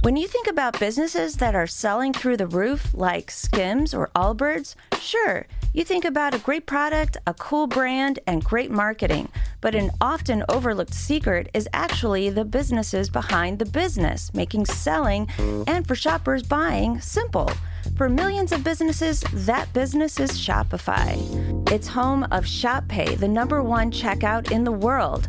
When you think about businesses that are selling through the roof, like Skims or Allbirds, sure, you think about a great product, a cool brand, and great marketing. But an often overlooked secret is actually the businesses behind the business, making selling and for shoppers buying simple. For millions of businesses, that business is Shopify. It's home of Shop Pay, the #1 checkout in the world.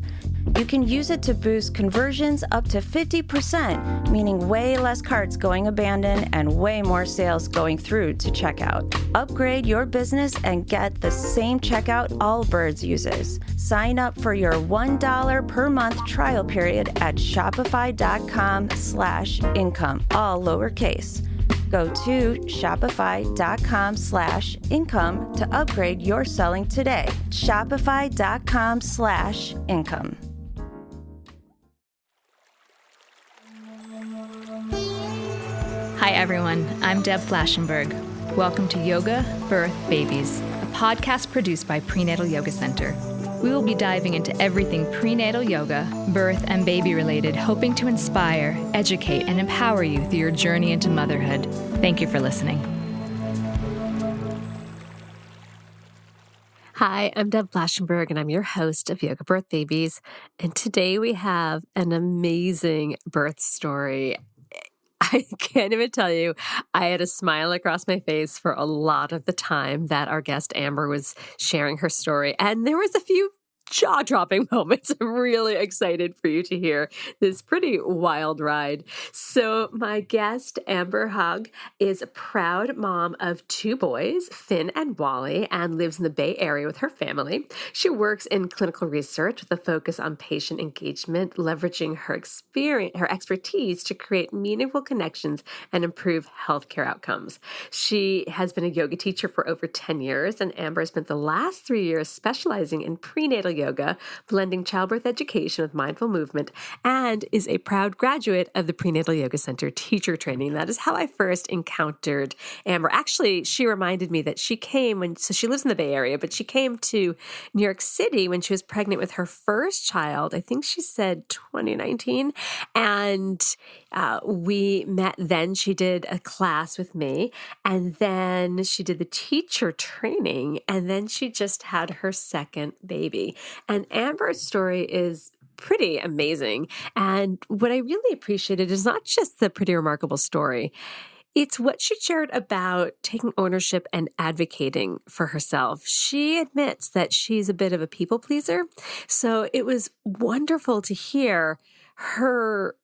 You can use it to boost conversions up to 50%, meaning way less carts going abandoned and way more sales going through to checkout. Upgrade your business and get the same checkout Allbirds uses. Sign up for your $1 per month trial period at shopify.com/income, all lowercase. Go to shopify.com/income to upgrade your selling today. Shopify.com/income. Hi everyone, I'm Deb Flashenberg. Welcome to Yoga, Birth, Babies, a podcast produced by Prenatal Yoga Center. We will be diving into everything prenatal yoga, birth, and baby related, hoping to inspire, educate, and empower you through your journey into motherhood. Thank you for listening. Hi, I'm Deb Flashenberg, and I'm your host of Yoga Birth Babies. And today we have an amazing birth story. I can't even tell you, I had a smile across my face for a lot of the time that our guest Amber was sharing her story. And there was a few jaw-dropping moments. I'm really excited for you to hear this pretty wild ride. So my guest, Amber Hogue, is a proud mom of 2 boys, Finn and Wally, and lives in the Bay Area with her family. She works in clinical research with a focus on patient engagement, leveraging her expertise to create meaningful connections and improve healthcare outcomes. She has been a yoga teacher for over 10 years, and Amber spent the last 3 years specializing in prenatal yoga, blending childbirth education with mindful movement, and is a proud graduate of the Prenatal Yoga Center teacher training. That is how I first encountered Amber. Actually, she reminded me that she came so she lives in the Bay Area, but she came to New York City when she was pregnant with her first child. I think she said 2019. And we met then. She did a class with me, and then she did the teacher training, and then she just had her second baby. And Amber's story is pretty amazing. And what I really appreciated is not just the pretty remarkable story, it's what she shared about taking ownership and advocating for herself. She admits that she's a bit of a people pleaser. So it was wonderful to hear her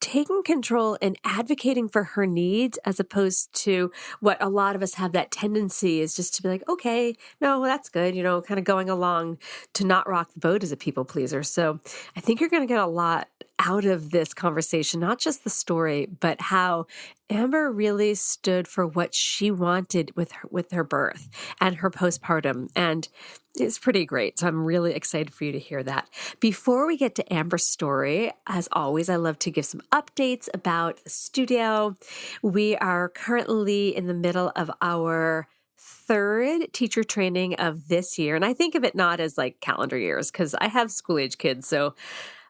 taking control and advocating for her needs, as opposed to what a lot of us have that tendency is just to be like, okay, no, that's good, kind of going along to not rock the boat as a people pleaser. So I think you're going to get a lot out of this conversation, not just the story, but how Amber really stood for what she wanted with her birth and her postpartum. And it's pretty great. So I'm really excited for you to hear that. Before we get to Amber's story, as always, I love to give some updates about the studio. We are currently in the middle of our 3rd teacher training of this year. And I think of it not as like calendar years, because I have school-age kids. So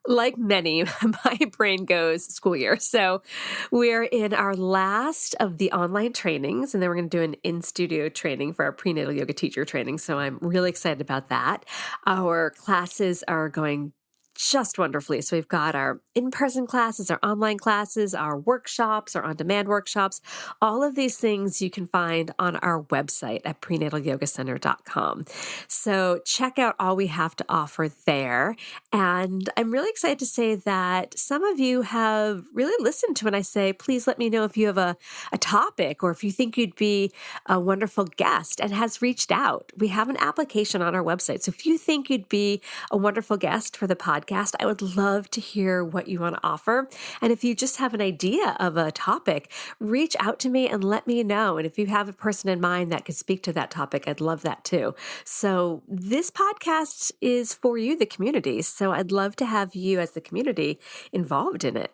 like many, my brain goes school year. So we're in our last of the online trainings, and then we're going to do an in-studio training for our prenatal yoga teacher training. So I'm really excited about that. Our classes are going just wonderfully. So we've got our in-person classes, our online classes, our workshops, our on-demand workshops. All of these things you can find on our website at prenatalyogacenter.com. So check out all we have to offer there. And I'm really excited to say that some of you have really listened to when I say, please let me know if you have a topic or if you think you'd be a wonderful guest, and has reached out. We have an application on our website. So if you think you'd be a wonderful guest for the podcast, I would love to hear what you want to offer. And if you just have an idea of a topic, reach out to me and let me know. And if you have a person in mind that could speak to that topic, I'd love that too. So this podcast is for you, the community. So I'd love to have you as the community involved in it.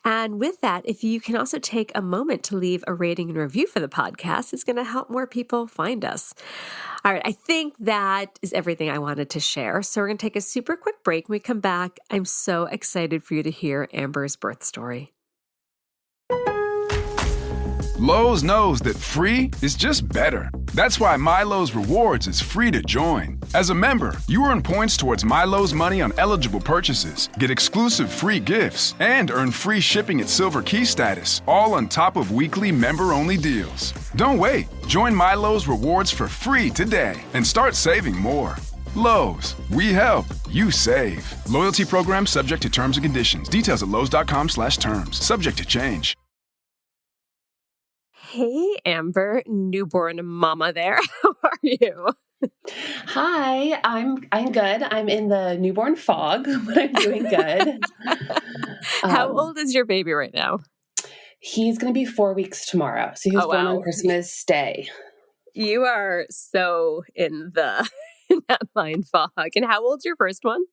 And with that, if you can also take a moment to leave a rating and review for the podcast, it's going to help more people find us. All right, I think that is everything I wanted to share. So we're going to take a super quick break. When we come back, I'm so excited for you to hear Amber's birth story. Lowe's knows that free is just better. That's why MyLowe's Rewards is free to join. As a member, you earn points towards MyLowe's money on eligible purchases, get exclusive free gifts, and earn free shipping at Silver Key status, all on top of weekly member-only deals. Don't wait. Join MyLowe's Rewards for free today and start saving more. Lowe's, we help, you save. Loyalty program subject to terms and conditions. Details at lowes.com/terms. Subject to change. Hey, Amber, newborn mama there. How are you? Hi, I'm good. I'm in the newborn fog, but I'm doing good. How old is your baby right now? He's going to be 4 weeks tomorrow. So he was born on Christmas Day. You are so in that mind fog. And how old's your first one?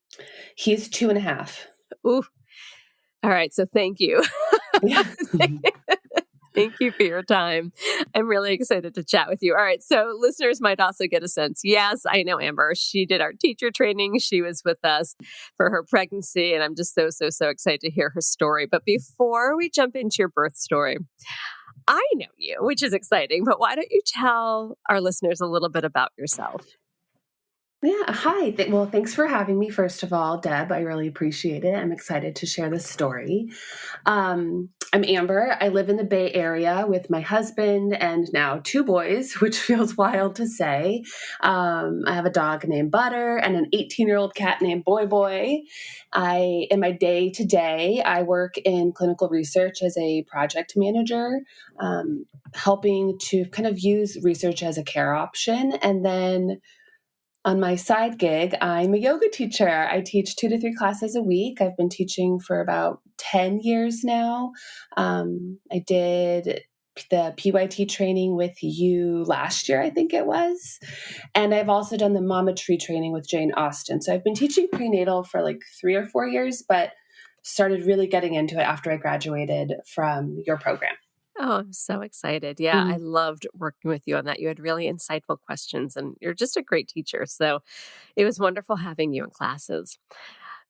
He's 2.5. Ooh. All right. So thank you. Yeah. Thank you for your time. I'm really excited to chat with you. All right. So listeners might also get a sense. Yes, I know Amber. She did our teacher training. She was with us for her pregnancy. And I'm just so excited to hear her story. But before we jump into your birth story, I know you, which is exciting. But why don't you tell our listeners a little bit about yourself? Yeah. Hi. Well, thanks for having me. First of all, Deb, I really appreciate it. I'm excited to share this story. I'm Amber. I live in the Bay Area with my husband and now 2 boys, which feels wild to say. I have a dog named Butter and an 18-year-old cat named Boy Boy. In my day-to-day, I work in clinical research as a project manager, helping to kind of use research as a care option. And then on my side gig, I'm a yoga teacher. I teach 2 to 3 classes a week. I've been teaching for about 10 years now. I did the PYT training with you last year, I think it was. And I've also done the Mama Tree training with Jane Austen. So I've been teaching prenatal for like 3 or 4 years, but started really getting into it after I graduated from your program. Oh, I'm so excited. Yeah, I loved working with you on that. You had really insightful questions and you're just a great teacher. So it was wonderful having you in classes.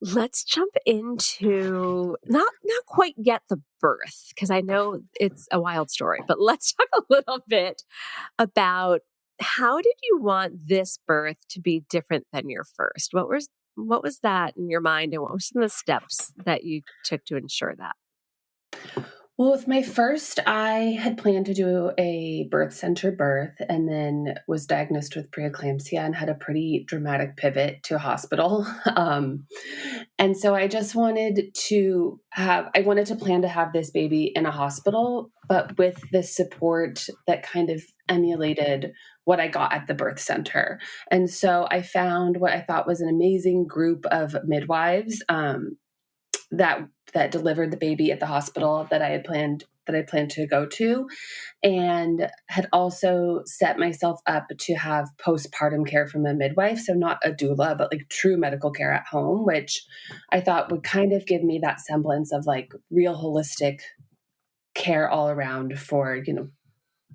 Let's jump into not quite yet the birth, because I know it's a wild story, but let's talk a little bit about how did you want this birth to be different than your first? What was that in your mind, and what were some of the steps that you took to ensure that? Well, with my first, I had planned to do a birth center birth and then was diagnosed with preeclampsia and had a pretty dramatic pivot to a hospital. And so I just wanted to plan to have this baby in a hospital, but with the support that kind of emulated what I got at the birth center. And so I found what I thought was an amazing group of midwives, that delivered the baby at the hospital that I planned to go to, and had also set myself up to have postpartum care from a midwife. So not a doula, but like true medical care at home, which I thought would kind of give me that semblance of like real holistic care all around for,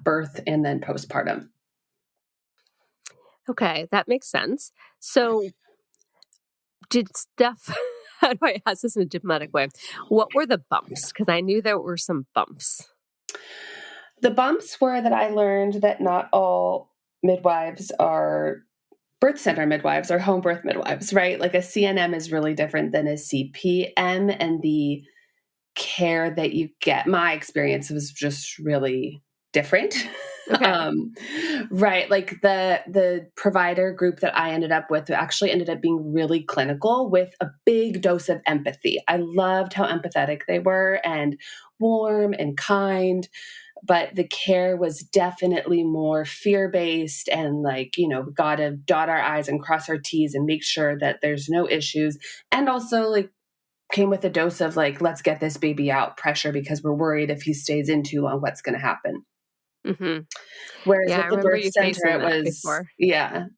birth and then postpartum. Okay, that makes sense. So did Steph, how do I ask this in a diplomatic way? What were the bumps? Because I knew there were some bumps. The bumps were that I learned that not all midwives are birth center midwives or home birth midwives, right? Like a CNM is really different than a CPM, and the care that you get, my experience was just really different. Okay. Right. Like the provider group that I ended up with actually ended up being really clinical with a big dose of empathy. I loved how empathetic they were and warm and kind, but the care was definitely more fear-based and like, we got to dot our I's and cross our T's and make sure that there's no issues. And also like came with a dose of like, let's get this baby out pressure because we're worried if he stays in too long, what's going to happen. Mm-hmm. Whereas Yeah, with the birth center,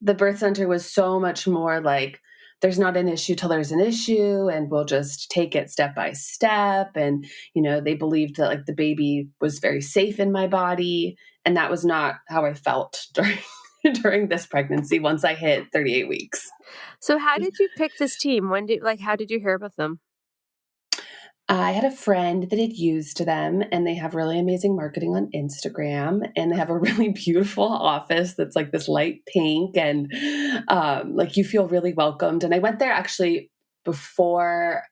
the birth center was so much more like, there's not an issue till there's an issue, and we'll just take it step by step. And, they believed that like the baby was very safe in my body. And that was not how I felt during this pregnancy once I hit 38 weeks. So how did you pick this team? How did you hear about them? I had a friend that had used them, and they have really amazing marketing on Instagram, and they have a really beautiful office that's like this light pink, and like you feel really welcomed. And I went there actually before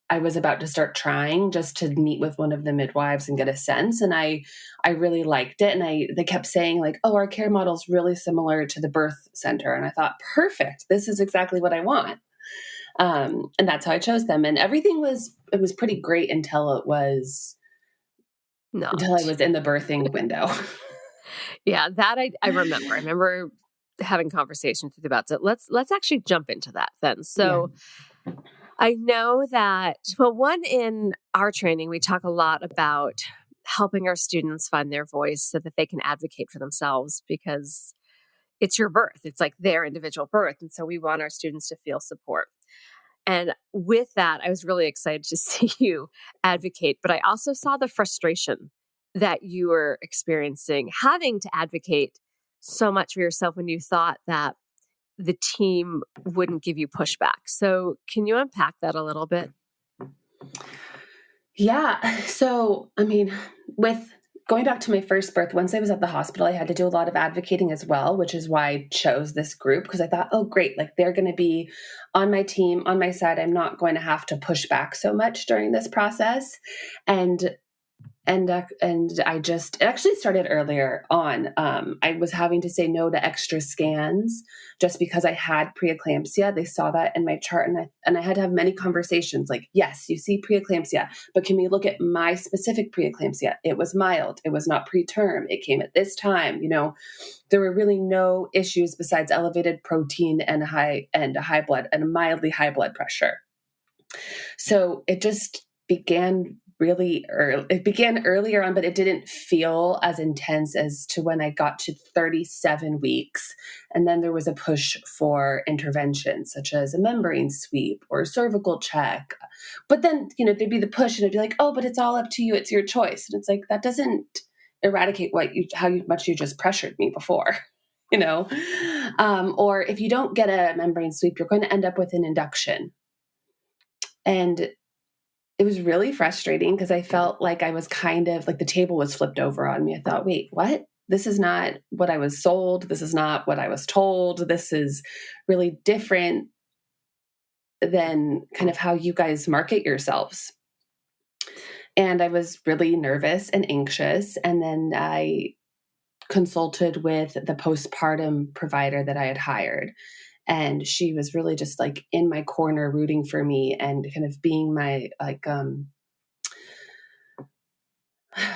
I was about to start trying, just to meet with one of the midwives and get a sense. And I really liked it. And they kept saying like, oh, our care model is really similar to the birth center. And I thought, perfect, this is exactly what I want. And that's how I chose them. And everything was pretty great until I was in the birthing window. Yeah, that I remember. I remember having conversations with you about it. Let's actually jump into that then. So I know that, well, one, in our training, we talk a lot about helping our students find their voice so that they can advocate for themselves, because it's your birth. It's like their individual birth. And so we want our students to feel support. And with that, I was really excited to see you advocate, but I also saw the frustration that you were experiencing having to advocate so much for yourself when you thought that the team wouldn't give you pushback. So can you unpack that a little bit? Yeah. So, I mean, with going back to my first birth, once I was at the hospital, I had to do a lot of advocating as well, which is why I chose this group, because I thought, oh, great, like they're going to be on my team, on my side. I'm not going to have to push back so much during this process. And I just, it actually started earlier on. I was having to say no to extra scans just because I had preeclampsia. They saw that in my chart, and I had to have many conversations like, yes, you see preeclampsia, but can we look at my specific preeclampsia? It was mild. It was not preterm. It came at this time. You know, there were really no issues besides elevated protein and a mildly high blood pressure. So it just began really early. It began earlier on, but it didn't feel as intense as to when I got to 37 weeks. And then there was a push for interventions such as a membrane sweep or a cervical check. But then, you know, there'd be the push and it'd be like, oh, but it's all up to you. It's your choice. And it's like, that doesn't eradicate how much you just pressured me before, you know? Or if you don't get a membrane sweep, you're going to end up with an induction. And it was really frustrating because I felt like I was kind of like the table was flipped over on me. I thought, wait, what? This is not what I was sold. This is not what I was told. This is really different than kind of how you guys market yourselves. And I was really nervous and anxious. And then I consulted with the postpartum provider that I had hired. And she was really just like in my corner, rooting for me and kind of being my, like,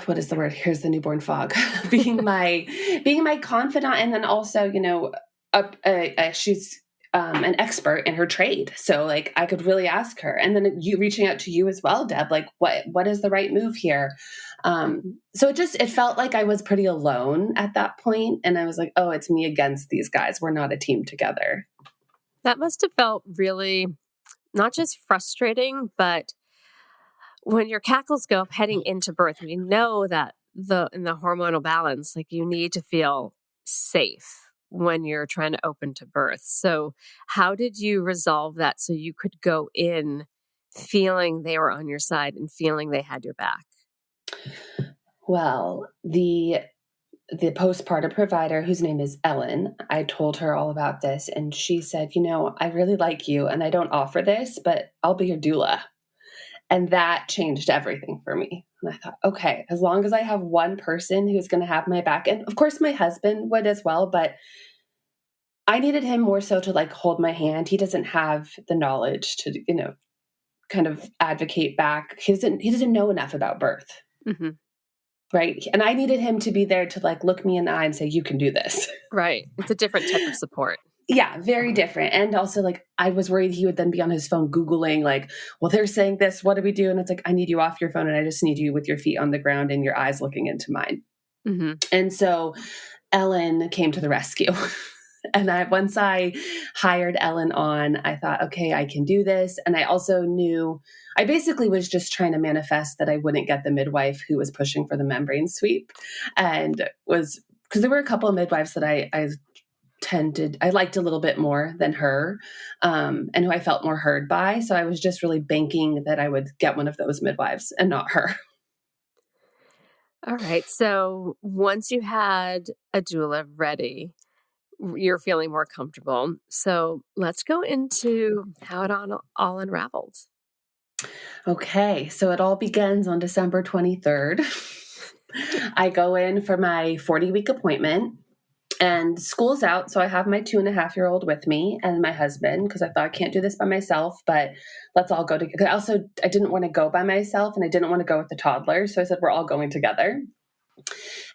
what is the word? Here's the newborn fog. being my confidant. And then also, you know, she's an expert in her trade. So like I could really ask her. And then you reaching out to you as well, Deb, like what is the right move here? So it felt like I was pretty alone at that point. And I was like, oh, it's me against these guys. We're not a team together. That must have felt really not just frustrating, but when your cackles go up heading into birth, and you know that in the hormonal balance, like you need to feel safe when you're trying to open to birth. So how did you resolve that so you could go in feeling they were on your side and feeling they had your back? Well, the postpartum provider, whose name is Ellen, I told her all about this, and she said, you know, I really like you and I don't offer this, but I'll be your doula. And that changed everything for me. And I thought, okay, as long as I have one person who's going to have my back, and of course my husband would as well, but I needed him more so to like hold my hand. He doesn't have the knowledge to, you know, kind of advocate back. He doesn't know enough about birth. Mm-hmm. Right. And I needed him to be there to like look me in the eye and say, you can do this. Right. It's a different type of support. Yeah, very different. And also like, I was worried he would then be on his phone Googling like, well, they're saying this, what do we do? And it's like, I need you off your phone and I just need you with your feet on the ground and your eyes looking into mine. Mm-hmm. And so Ellen came to the rescue. And once I hired Ellen on, I thought, okay, I can do this. And I also knew, I basically was just trying to manifest that I wouldn't get the midwife who was pushing for the membrane sweep. And because there were a couple of midwives that I I liked a little bit more than her, and who I felt more heard by. So I was just really banking that I would get one of those midwives and not her. All right. So once you had a doula ready, you're feeling more comfortable. So let's go into how it all unraveled. Okay, so it all begins on December 23rd. I go in for my 40-week appointment, and school's out. So I have my 2.5-year-old with me and my husband, because I thought I can't do this by myself, but let's all go together. I didn't want to go by myself, and I didn't want to go with the toddler. So I said, we're all going together.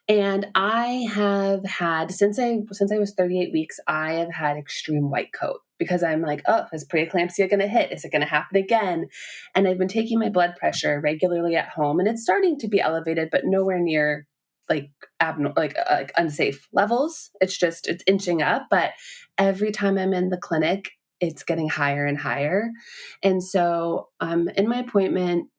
And I have had, since I was 38 weeks, I have had extreme white coat, because I'm like, oh, is preeclampsia going to hit? Is it going to happen again? And I've been taking my blood pressure regularly at home, and it's starting to be elevated, but nowhere near like unsafe levels. It's inching up, but every time I'm in the clinic, it's getting higher and higher. And so in my appointment,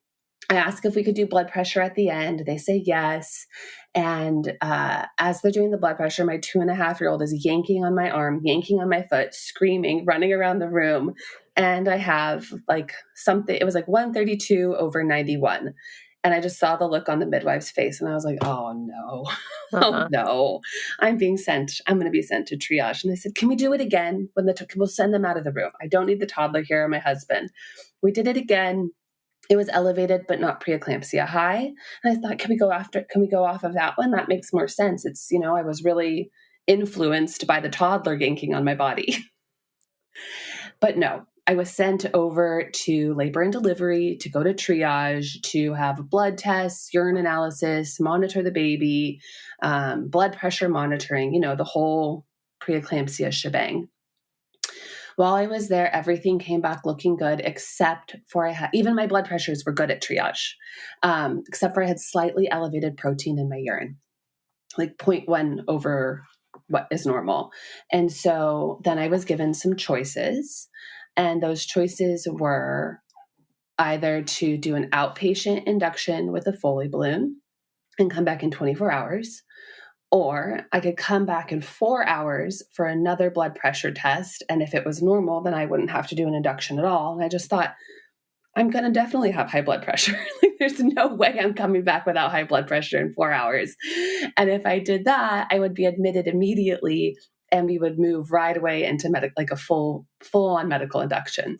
I ask if we could do blood pressure at the end. They say yes. And as they're doing the blood pressure, my 2.5-year-old is yanking on my arm, yanking on my foot, screaming, running around the room. And I have it was 132/91. And I just saw the look on the midwife's face, and I was like, oh no, oh no, I'm going to be sent to triage. And I said, can we do it again? We'll send them out of the room. I don't need the toddler here or my husband. We did it again. It was elevated, but not preeclampsia high. And I thought, can we go off of that one? That makes more sense. It's, I was really influenced by the toddler yanking on my body. But no, I was sent over to labor and delivery to go to triage, to have blood tests, urine analysis, monitor the baby, blood pressure monitoring, the whole preeclampsia shebang. While I was there, everything came back looking good, except for even my blood pressures were good at triage, except for I had slightly elevated protein in my urine, like 0.1 over what is normal. And so then I was given some choices, and those choices were either to do an outpatient induction with a Foley balloon and come back in 24 hours, or I could come back in 4 hours for another blood pressure test. And if it was normal, then I wouldn't have to do an induction at all. And I just thought, I'm going to definitely have high blood pressure. There's no way I'm coming back without high blood pressure in 4 hours. And if I did that, I would be admitted immediately, and we would move right away into a full-on medical induction.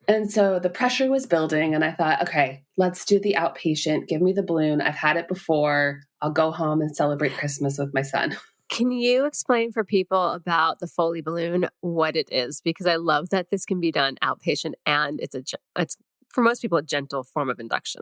And so the pressure was building, and I thought, okay, let's do the outpatient. Give me the balloon. I've had it before. I'll go home and celebrate Christmas with my son. Can you explain for people about the Foley balloon, what it is? Because I love that this can be done outpatient, and it's for most people a gentle form of induction.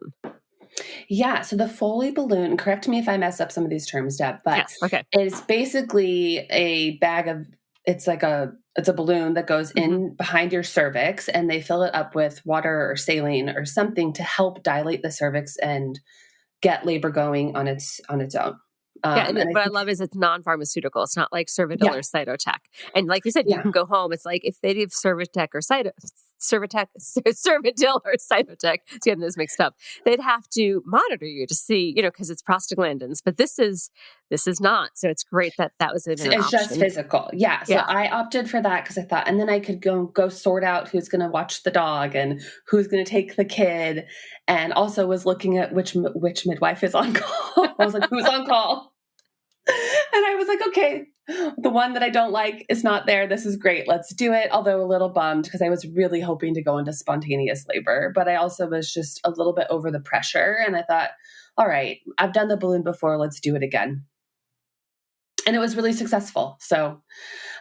Yeah. So the Foley balloon, correct me if I mess up some of these terms, Deb, but yes, okay. It's basically a bag of, it's a balloon that goes in behind your cervix, and they fill it up with water or saline or something to help dilate the cervix and get labor going on its own. And what I love is it's non-pharmaceutical. It's not like Cervidil or Cytotec. And like you said, you can go home. It's like if they give Cervidil or Cytotec, getting those mixed up, they'd have to monitor you to see, because it's prostaglandins. But this is not. So it's great that was an option. It's just physical. Yeah. So I opted for that because I thought, and then I could go sort out who's going to watch the dog and who's going to take the kid. And also was looking at which midwife is on call. I was like, who's on call? And I was like, okay, the one that I don't like is not there. This is great. Let's do it. Although a little bummed because I was really hoping to go into spontaneous labor, but I also was just a little bit over the pressure. And I thought, all right, I've done the balloon before. Let's do it again. And it was really successful. So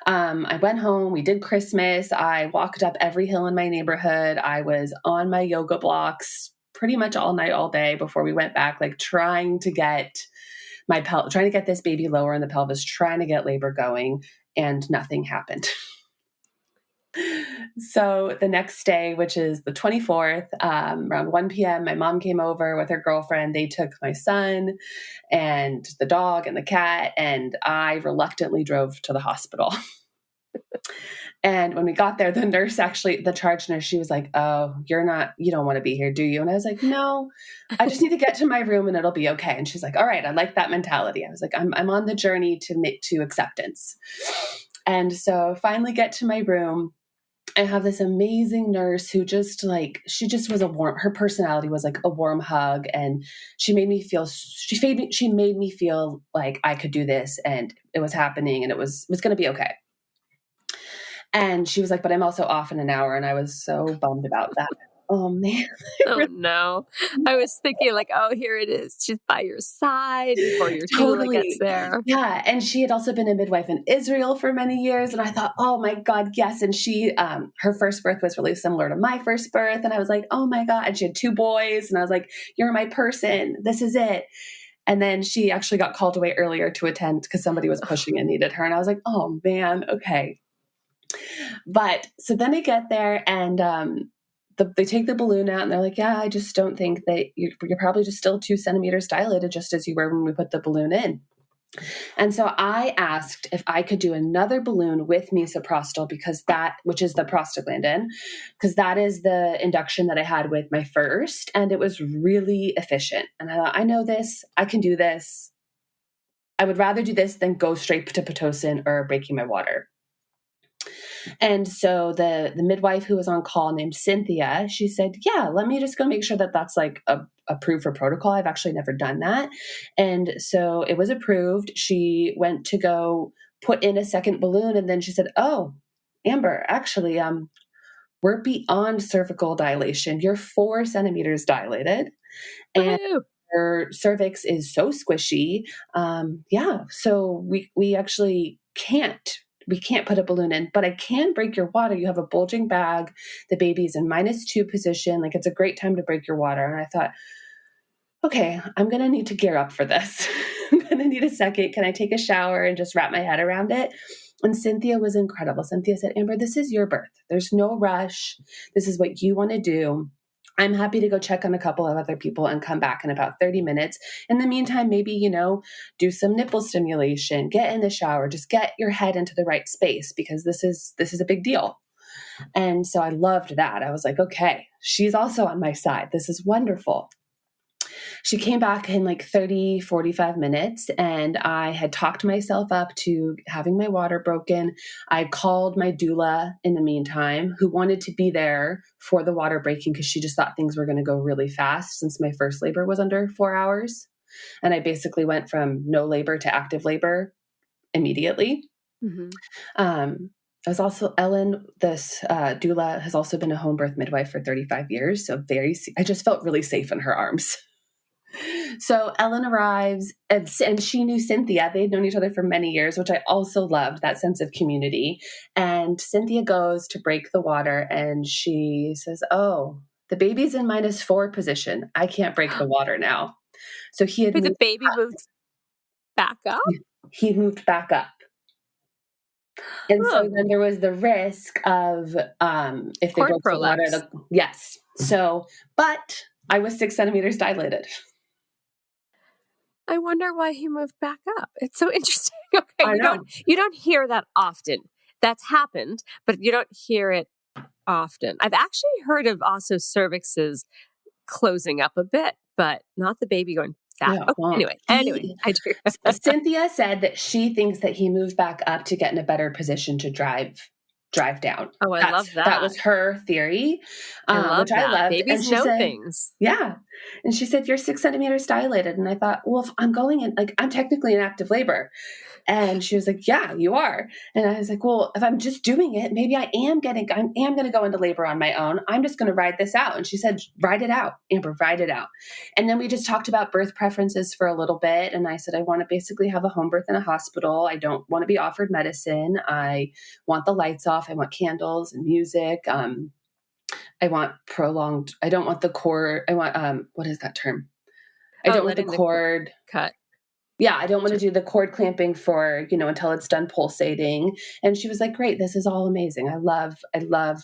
I went home. We did Christmas. I walked up every hill in my neighborhood. I was on my yoga blocks pretty much all night, all day before we went back, trying to get this baby lower in the pelvis, trying to get labor going, and nothing happened. So the next day, which is the 24th, around 1 p.m., my mom came over with her girlfriend. They took my son and the dog and the cat, and I reluctantly drove to the hospital. And when we got there, the charge nurse, she was like, "Oh, you don't want to be here, do you?" And I was like, "No, I just need to get to my room and it'll be okay." And she's like, "All right, I like that mentality." I was like, I'm on the journey to acceptance. And so finally get to my room. I have this amazing nurse who she was her personality was like a warm hug. And she made me feel like I could do this and it was happening and it was going to be okay. And she was like, "But I'm also off in an hour." And I was so bummed about that. Oh man. Oh no. I was thinking like, oh, here it is. She's by your side before your doula gets there. Yeah. And she had also been a midwife in Israel for many years. And I thought, oh my God, yes. And she, her first birth was really similar to my first birth. And I was like, oh my God. And she had 2 boys. And I was like, "You're my person. This is it." And then she actually got called away earlier to attend because somebody was pushing and needed her. And I was like, oh man, okay. But so then I get there and they take the balloon out and they're like, "Yeah, I just don't think that you're probably just still 2 centimeters dilated, just as you were when we put the balloon in." And so I asked if I could do another balloon with misoprostol which is the prostaglandin, because that is the induction that I had with my first, and it was really efficient. And I thought, I know this, I can do this. I would rather do this than go straight to Pitocin or breaking my water. And so the midwife who was on call named Cynthia, she said, "Yeah, let me just go make sure that that's like approved for protocol. I've actually never done that." And so it was approved. She went to go put in a second balloon. And then she said, "Oh, Amber, actually, we're beyond cervical dilation. You're 4 centimeters dilated. And your cervix is so squishy. So we actually can't put a balloon in, but I can break your water. You have a bulging bag. The baby's in -2 position. Like, it's a great time to break your water." And I thought, okay, I'm going to need to gear up for this. I'm going to need a second. Can I take a shower and just wrap my head around it? And Cynthia was incredible. Cynthia said, "Amber, this is your birth. There's no rush. This is what you want to do. I'm happy to go check on a couple of other people and come back in about 30 minutes. In the meantime, maybe, do some nipple stimulation, get in the shower, just get your head into the right space, because this is a big deal." And so I loved that. I was like, okay, she's also on my side. This is wonderful. She came back in like 30, 45 minutes, and I had talked myself up to having my water broken. I called my doula in the meantime, who wanted to be there for the water breaking because she just thought things were going to go really fast since my first labor was under 4 hours. And I basically went from no labor to active labor immediately. Mm-hmm. I was also, Ellen, this doula, has also been a home birth midwife for 35 years. So I just felt really safe in her arms. So Ellen arrives, and she knew Cynthia. They'd known each other for many years, which I also loved, that sense of community. And Cynthia goes to break the water, and she says, "Oh, the baby's in -4 position. I can't break the water now." So the baby moved back up? He moved back up. And so then there was the risk of if they broke the water. Yes. So, but I was 6 centimeters dilated. I wonder why he moved back up. It's so interesting. Okay, you don't hear that often. That's happened, but you don't hear it often. I've actually heard of also cervixes closing up a bit, but not the baby going back. Yeah, well, anyway, I do. Cynthia said that she thinks that he moved back up to get in a better position to drive down. Oh, I love that. That was her theory, which I loved. Babies know things. Yeah. And she said, "You're 6 centimeters dilated." And I thought, well, if I'm going in, like, I'm technically in active labor. And she was like, "Yeah, you are." And I was like, well, if I'm just doing it, maybe I am going to go into labor on my own. I'm just going to ride this out. And she said, "Ride it out, Amber, ride it out." And then we just talked about birth preferences for a little bit. And I said, I want to basically have a home birth in a hospital. I don't want to be offered medicine. I want the lights off. I want candles and music. I want I don't want the cord. I want, what is that term? I don't want the cord cut. Yeah, I don't want to do the cord clamping for, until it's done pulsating. And she was like, "Great, this is all amazing. I love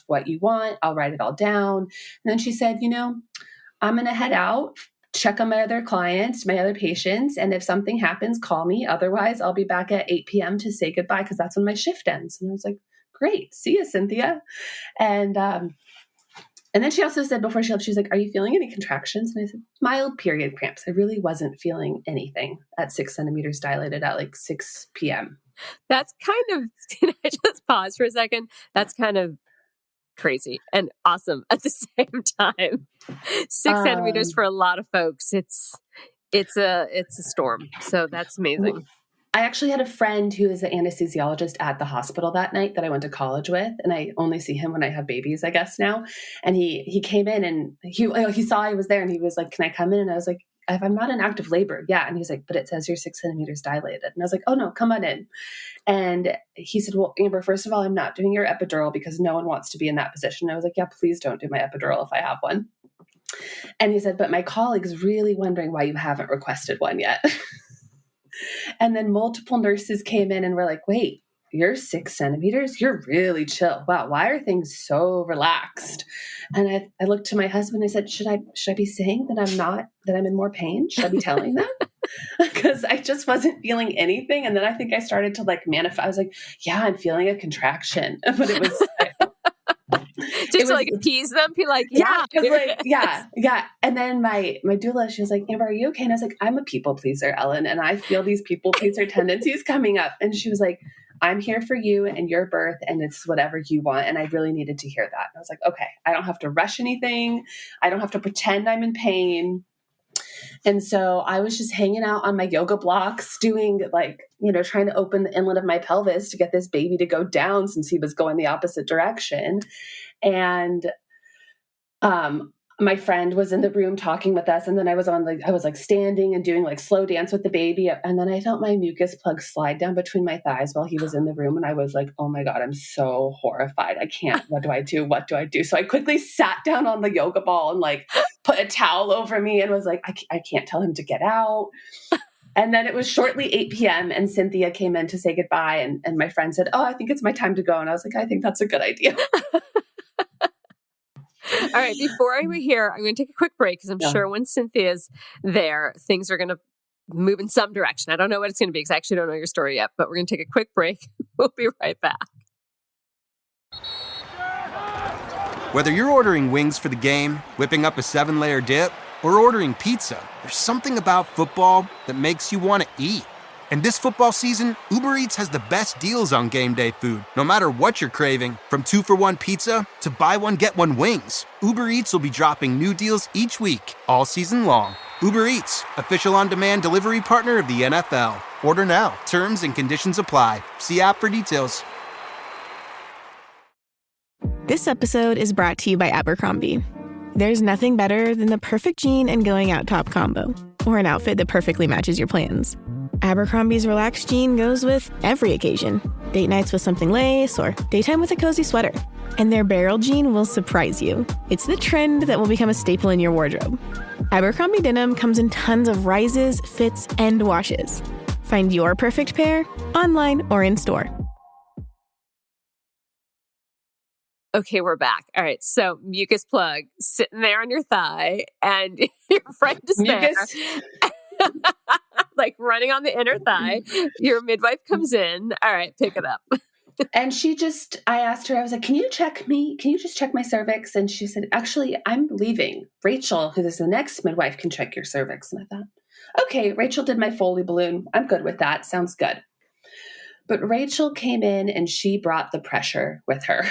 what you want. I'll write it all down." And then she said, "I'm going to head out, check on my other clients, my other patients. And if something happens, call me. Otherwise, I'll be back at 8 p.m. to say goodbye, because that's when my shift ends." And I was like, great. See you, Cynthia. And then she also said before she left, she was like, are you feeling any contractions? And I said, mild period cramps. I really wasn't feeling anything at 6 centimeters dilated at like 6 p.m. That's kind of, can I just pause for a second? That's kind of crazy and awesome at the same time. 6 centimeters for a lot of folks. It's a storm. So that's amazing. I actually had a friend who is the anesthesiologist at the hospital that night that I went to college with. And I only see him when I have babies, I guess now. And he came in and he saw I was there and he was like, can I come in? And I was like, if I'm not in active labor, yeah. And he's like, but it says you're 6 centimeters dilated. And I was like, oh no, come on in. And he said, well, Amber, first of all, I'm not doing your epidural because no one wants to be in that position. And I was like, yeah, please don't do my epidural if I have one. And he said, but my colleague's really wondering why you haven't requested one yet. And then multiple nurses came in and were like, wait, you're 6 centimeters? You're really chill. Wow. Why are things so relaxed? And I looked to my husband and I said, should I be saying that I'm in more pain? Should I be telling them? Because I just wasn't feeling anything. And then I think I started to like manifest. I was like, yeah, I'm feeling a contraction. But it was just to like appease them, be like, yeah. Yeah. And then my doula, she was like, Amber, are you okay? And I was like, I'm a people pleaser, Ellen. And I feel these people pleaser tendencies coming up. And she was like, I'm here for you and your birth, and it's whatever you want. And I really needed to hear that. And I was like, okay, I don't have to rush anything. I don't have to pretend I'm in pain. And so I was just hanging out on my yoga blocks, doing like, trying to open the inlet of my pelvis to get this baby to go down since he was going the opposite direction. And my friend was in the room talking with us. And then I was standing and doing like slow dance with the baby. And then I felt my mucus plug slide down between my thighs while he was in the room. And I was like, oh my God, I'm so horrified. I can't, what do I do? What do I do? So I quickly sat down on the yoga ball and like put a towel over me and was like, I can't tell him to get out. And then it was shortly 8 p.m. and Cynthia came in to say goodbye. And my friend said, oh, I think it's my time to go. And I was like, I think that's a good idea. All right. Before we're here, I'm going to take a quick break because I'm sure when Cynthia's there, things are going to move in some direction. I don't know what it's going to be because I actually don't know your story yet, but we're going to take a quick break. We'll be right back. Whether you're ordering wings for the game, whipping up a 7-layer dip, or ordering pizza, there's something about football that makes you want to eat. And this football season, Uber Eats has the best deals on game day food. No matter what you're craving, from 2-for-1 pizza to buy one, get one wings, Uber Eats will be dropping new deals each week, all season long. Uber Eats, official on-demand delivery partner of the NFL. Order now. Terms and conditions apply. See app for details. This episode is brought to you by Abercrombie. There's nothing better than the perfect jean and going out top combo, or an outfit that perfectly matches your plans. Abercrombie's relaxed jean goes with every occasion. Date nights with something lace or daytime with a cozy sweater. And their barrel jean will surprise you. It's the trend that will become a staple in your wardrobe. Abercrombie denim comes in tons of rises, fits, and washes. Find your perfect pair online or in store. Okay, we're back. All right. So mucus plug sitting there on your thigh and your friend is there. Like running on the inner thigh. Your midwife comes in. All right, pick it up. And I asked her, I was like, can you check me? Can you just check my cervix? And she said, actually, I'm leaving. Rachel, who is the next midwife, can check your cervix. And I thought, okay, Rachel did my Foley balloon. I'm good with that. Sounds good. But Rachel came in and she brought the pressure with her.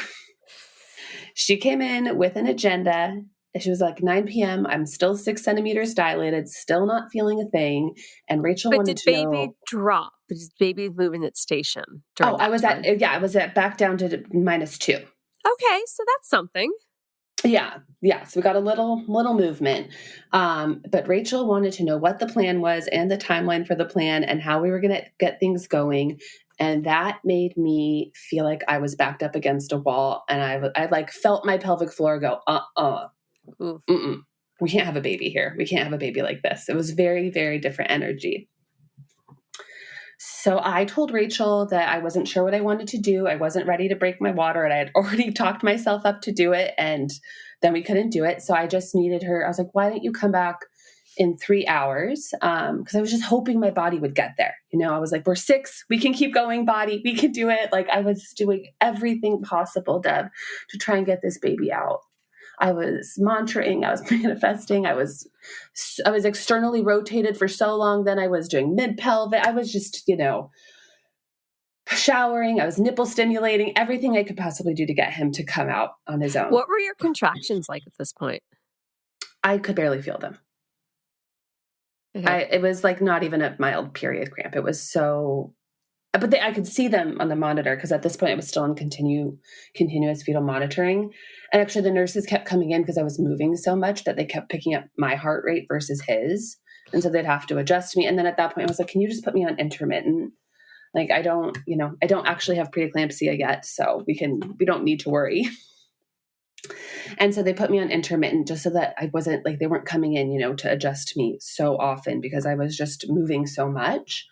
She came in with an agenda. She was like, 9 p.m. I'm still 6 centimeters dilated, still not feeling a thing. And Rachel wanted to know. But did baby drop? Did baby move in its station? I was at back down to -2. Okay, so that's something. Yeah. So we got a little movement. But Rachel wanted to know what the plan was and the timeline for the plan and how we were going to get things going. And that made me feel like I was backed up against a wall. And I like felt my pelvic floor go, we can't have a baby here. We can't have a baby like this. It was very, very different energy. So I told Rachel that I wasn't sure what I wanted to do. I wasn't ready to break my water and I had already talked myself up to do it. And then we couldn't do it. So I just needed her. I was like, why don't you come back in 3 hours because I was just hoping my body would get there. I was like, we're 6, we can keep going, body, we can do it. Like I was doing everything possible, Deb, to try and get this baby out. I was mantraing, I was manifesting, I was externally rotated for so long. Then I was doing mid-pelvic. I was just, showering. I was nipple stimulating, everything I could possibly do to get him to come out on his own. What were your contractions like at this point? I could barely feel them. Okay. It was like not even a mild period cramp. It was so, but I could see them on the monitor because at this point I was still in continuous fetal monitoring. And actually the nurses kept coming in because I was moving so much that they kept picking up my heart rate versus his. And so they'd have to adjust me. And then at that point I was like, can you just put me on intermittent? Like I don't actually have preeclampsia yet. So we don't need to worry. And so they put me on intermittent just so that I wasn't like, they weren't coming in, to adjust me so often because I was just moving so much.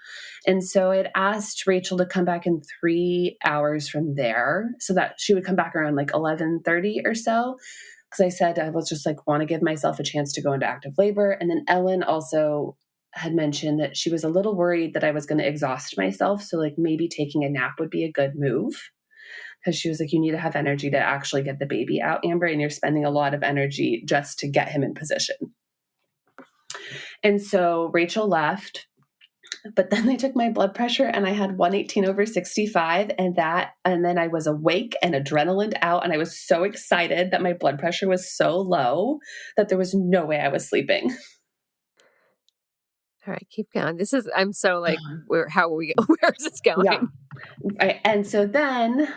And so I'd asked Rachel to come back in 3 hours from there so that she would come back around like 11:30 or so. Because I said, I was just like, want to give myself a chance to go into active labor. And then Ellen also had mentioned that she was a little worried that I was going to exhaust myself. So like maybe taking a nap would be a good move. Because she was like, you need to have energy to actually get the baby out, Amber, and you're spending a lot of energy just to get him in position. And so Rachel left, but then they took my blood pressure and I had 118/65 and then I was awake and adrenaline out. And I was so excited that my blood pressure was so low that there was no way I was sleeping. All right, keep going. I'm so like, where is this going? Yeah. And so then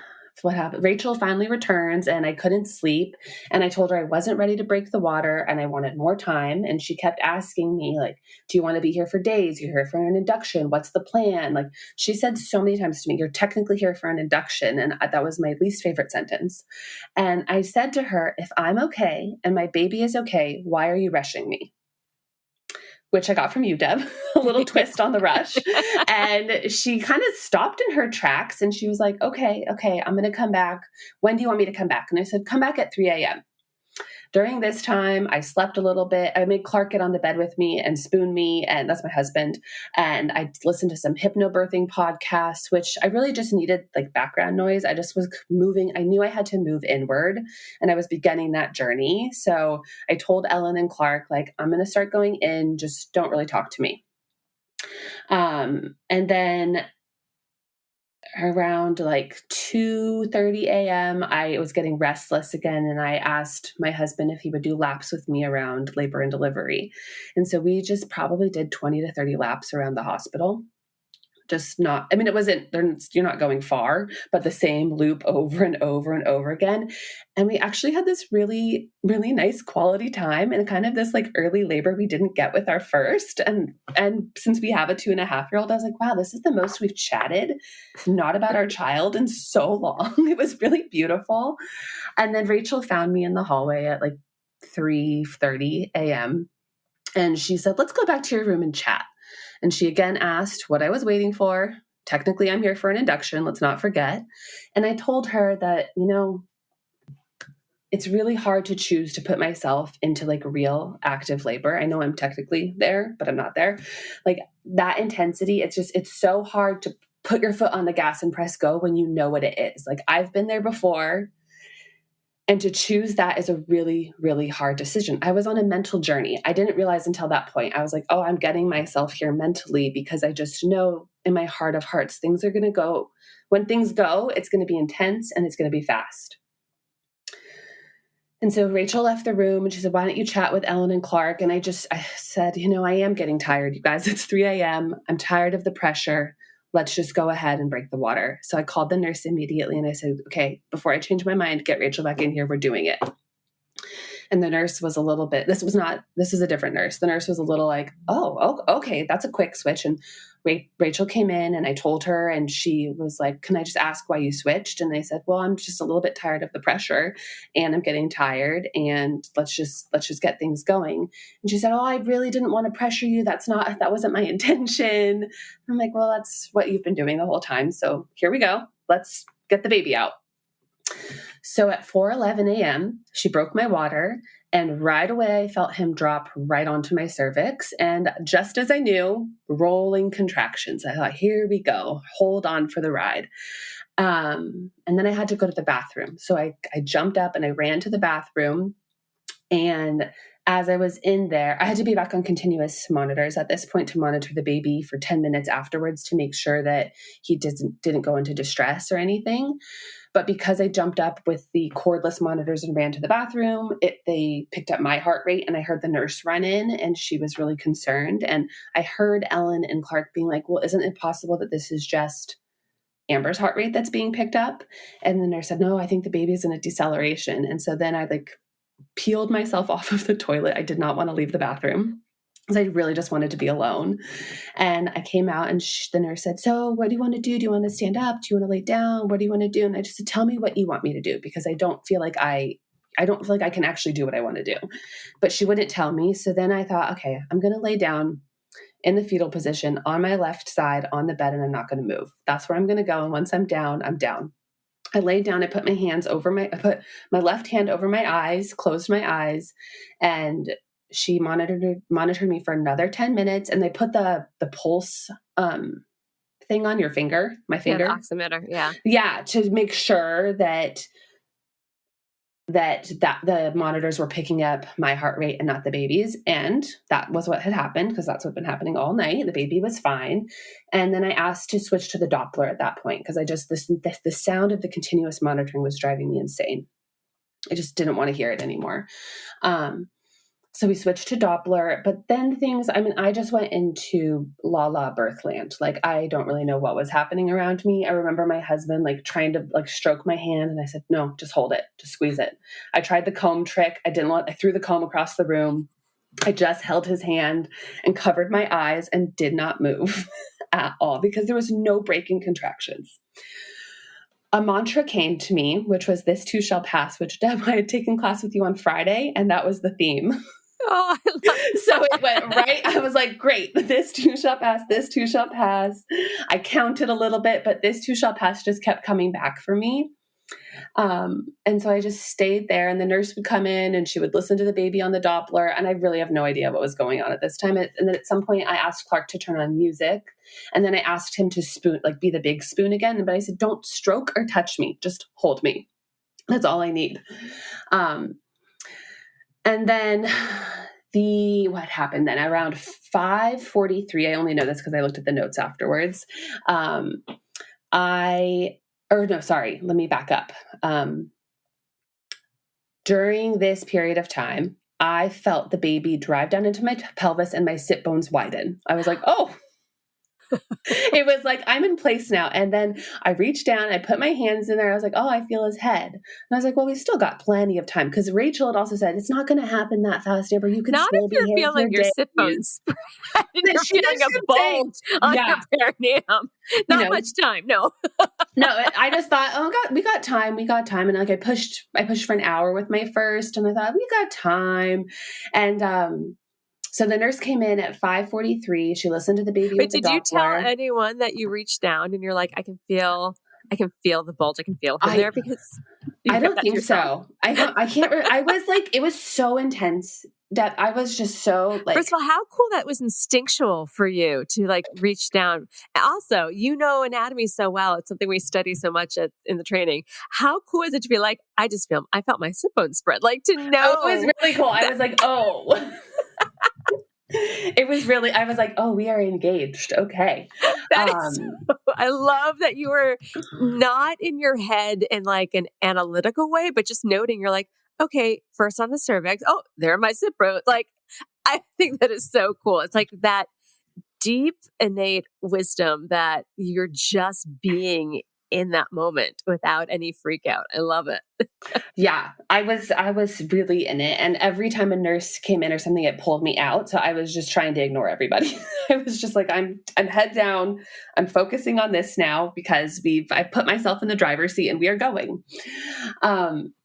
what happened? Rachel finally returns and I couldn't sleep. And I told her I wasn't ready to break the water and I wanted more time. And she kept asking me like, do you want to be here for days? You're here for an induction. What's the plan? Like she said so many times to me, you're technically here for an induction. And that was my least favorite sentence. And I said to her, if I'm okay and my baby is okay, why are you rushing me? Which I got from you, Deb, a little twist on the rush. And she kind of stopped in her tracks and she was like, okay, I'm going to come back. When do you want me to come back? And I said, come back at 3 a.m. During this time, I slept a little bit. I made Clark get on the bed with me and spoon me, and that's my husband. And I listened to some hypnobirthing podcasts, which I really just needed like background noise. I just was moving. I knew I had to move inward, and I was beginning that journey. So I told Ellen and Clark, like, I'm going to start going in. Just don't really talk to me. And then around like 2:30 a.m., I was getting restless again. And I asked my husband if he would do laps with me around labor and delivery. And so we just probably did 20 to 30 laps around the hospital. It wasn't, you're not going far, but the same loop over and over and over again. And we actually had this really, really nice quality time and kind of this like early labor we didn't get with our first. And since we have a 2.5-year-old, I was like, wow, this is the most we've chatted, not about our child in so long. It was really beautiful. And then Rachel found me in the hallway at like 3:30 a.m. And she said, let's go back to your room and chat. And she again asked what I was waiting for. Technically, I'm here for an induction. Let's not forget. And I told her that, it's really hard to choose to put myself into like real active labor. I know I'm technically there, but I'm not there. Like that intensity, it's so hard to put your foot on the gas and press go when you know what it is. Like I've been there before. And to choose that is a really, really hard decision. I was on a mental journey. I didn't realize until that point. I was like, oh, I'm getting myself here mentally because I just know in my heart of hearts, things are going to go. When things go, it's going to be intense and it's going to be fast. And so Rachel left the room and she said, why don't you chat with Ellen and Clark? And I said, I am getting tired, you guys. It's 3 a.m. I'm tired of the pressure. Let's just go ahead and break the water. So I called the nurse immediately and I said, okay, before I change my mind, get Rachel back in here. We're doing it. And the nurse was a little bit, this is a different nurse. The nurse was a little like, oh, okay, that's a quick switch. And Rachel came in and I told her and she was like, can I just ask why you switched? And I said, well, I'm just a little bit tired of the pressure and I'm getting tired and let's just get things going. And she said, oh, I really didn't want to pressure you. That wasn't my intention. I'm like, well, that's what you've been doing the whole time. So here we go. Let's get the baby out. So at 4:11 a.m., she broke my water And right away, I felt him drop right onto my cervix. And just as I knew, rolling contractions. I thought, here we go. Hold on for the ride. And then I had to go to the bathroom. So I jumped up and I ran to the bathroom. And as I was in there, I had to be back on continuous monitors at this point to monitor the baby for 10 minutes afterwards to make sure that he didn't go into distress or anything. But because I jumped up with the cordless monitors and ran to the bathroom, they picked up my heart rate, and I heard the nurse run in, and she was really concerned. And I heard Ellen and Clark being like, well, isn't it possible that this is just Amber's heart rate that's being picked up? And the nurse said, no, I think the baby's in a deceleration. And so then I peeled myself off of the toilet. I did not want to leave the bathroom because I really just wanted to be alone. And I came out, and the nurse said, so what do you want to do? Do you want to stand up? Do you want to lay down? What do you want to do? And I just said, tell me what you want me to do, because I don't feel like I can actually do what I want to do. But she wouldn't tell me. So then I thought, okay, I'm going to lay down in the fetal position on my left side on the bed, and I'm not going to move. That's where I'm going to go. And once I'm down, I'm down. I laid down, I put my left hand over my eyes, closed my eyes, and she monitored me for another 10 minutes. And they put the pulse thing on your finger, my finger. Yeah, the oximeter. Yeah. Yeah. To make sure that the monitors were picking up my heart rate and not the baby's. And that was what had happened, because that's what's been happening all night. The baby was fine. And then I asked to switch to the Doppler at that point, because the sound of the continuous monitoring was driving me insane. I just didn't want to hear it anymore. So we switched to Doppler, but then I just went into la birthland. I don't really know what was happening around me. I remember my husband trying to stroke my hand, and I said, no, just hold it, just squeeze it. I tried the comb trick. I threw the comb across the room. I just held his hand and covered my eyes and did not move at all, because there was no breaking contractions. A mantra came to me, which was, this too shall pass, which Deb, I had taken class with you on Friday, and that was the theme. Oh, I love that. So it went right. I was like, great, this too shall pass, this too shall pass. I counted a little bit, but this too shall pass just kept coming back for me. And so I just stayed there, and the nurse would come in and she would listen to the baby on the Doppler. And I really have no idea what was going on at this time. And then at some point I asked Clark to turn on music, and then I asked him to spoon, be the big spoon again. But I said, don't stroke or touch me, just hold me. That's all I need. And then what happened then around 5:43, I only know this because I looked at the notes afterwards. Let me back up. During this period of time, I felt the baby drive down into my pelvis and my sit bones widen. I was like, oh, it was like, I'm in place now. And then I reached down, I put my hands in there. I was like, oh, I feel his head. And I was like, well, we still got plenty of time. Because Rachel had also said, it's not going to happen that fast, Amber. You can Not still if you're be feeling your sit bones spread and you're feeling a bulge on your perineum. Not much time. No. No, I just thought, oh God, we got time. And I pushed for an hour with my first, and I thought, we got time. And, so the nurse came in at 5:43. She listened to the baby. Wait, did you tell anyone that you reached down and you're like, I can feel the bulge. I can feel him there, because I don't think so. I can't. I was it was so intense that I was just so First of all, how cool that was instinctual for you to reach down. Also, anatomy so well. It's something we study so much in the training. How cool is it to be like, I felt my sit bone spread. To know. Oh, it was really cool. I was like, oh. It was really, I was like, oh, we are engaged. Okay. I love that you were not in your head in an analytical way, but just noting, you're like, okay, first on the cervix. Oh, there are my sit bones. I think that is so cool. It's that deep, innate wisdom that you're just being in that moment without any freak out. I love it. Yeah, I was really in it. And every time a nurse came in or something, it pulled me out. So I was just trying to ignore everybody. I was just like, I'm head down. I'm focusing on this now, because I put myself in the driver's seat and we are going.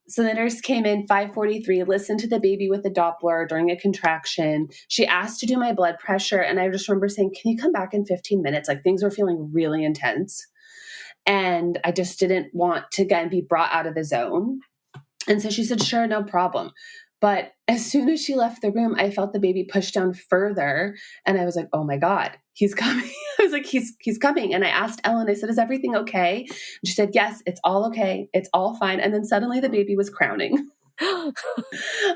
So the nurse came in 5:43, listened to the baby with the Doppler during a contraction. She asked to do my blood pressure. And I just remember saying, can you come back in 15 minutes? Things were feeling really intense. And I just didn't want to again be brought out of the zone. And so she said, sure, no problem. But as soon as she left the room, I felt the baby push down further. And I was like, oh my God, he's coming. I was like, he's coming. And I asked Ellen, I said, is everything okay? And she said, yes, it's all okay. It's all fine. And then suddenly the baby was crowning.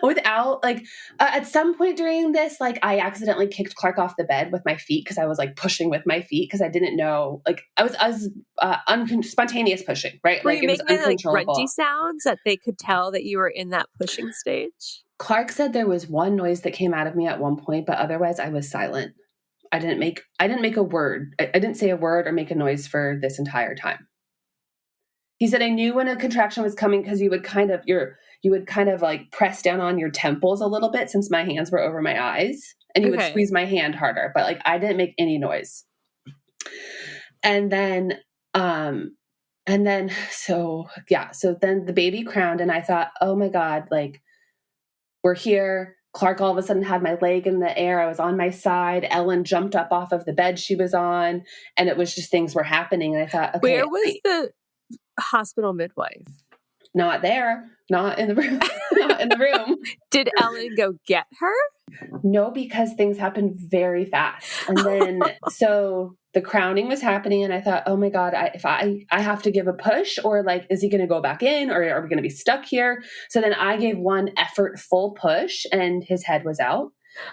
Without at some point during this, I accidentally kicked Clark off the bed with my feet because I was pushing with my feet because I didn't know, I was spontaneous pushing, right? Were you it was making uncontrollable. grunty sounds that they could tell that you were in that pushing stage? Clark said there was one noise that came out of me at one point, but otherwise I was silent. I didn't make a word. I didn't say a word or make a noise for this entire time. He said, I knew when a contraction was coming because you would kind of press down on your temples a little bit since my hands were over my eyes, and you would squeeze my hand harder, but I didn't make any noise. And then so then the baby crowned and I thought, oh my God, we're here. Clark all of a sudden had my leg in the air. I was on my side. Ellen jumped up off of the bed she was on, and it was just things were happening. And I thought, okay. Where was the hospital midwife? Not there. Not in the room. Not in the room. Did Ellen go get her? No, because things happened very fast. And then, so the crowning was happening and I thought, oh my God, if I have to give a push or is he going to go back in or are we going to be stuck here? So then I gave one effortful push and his head was out.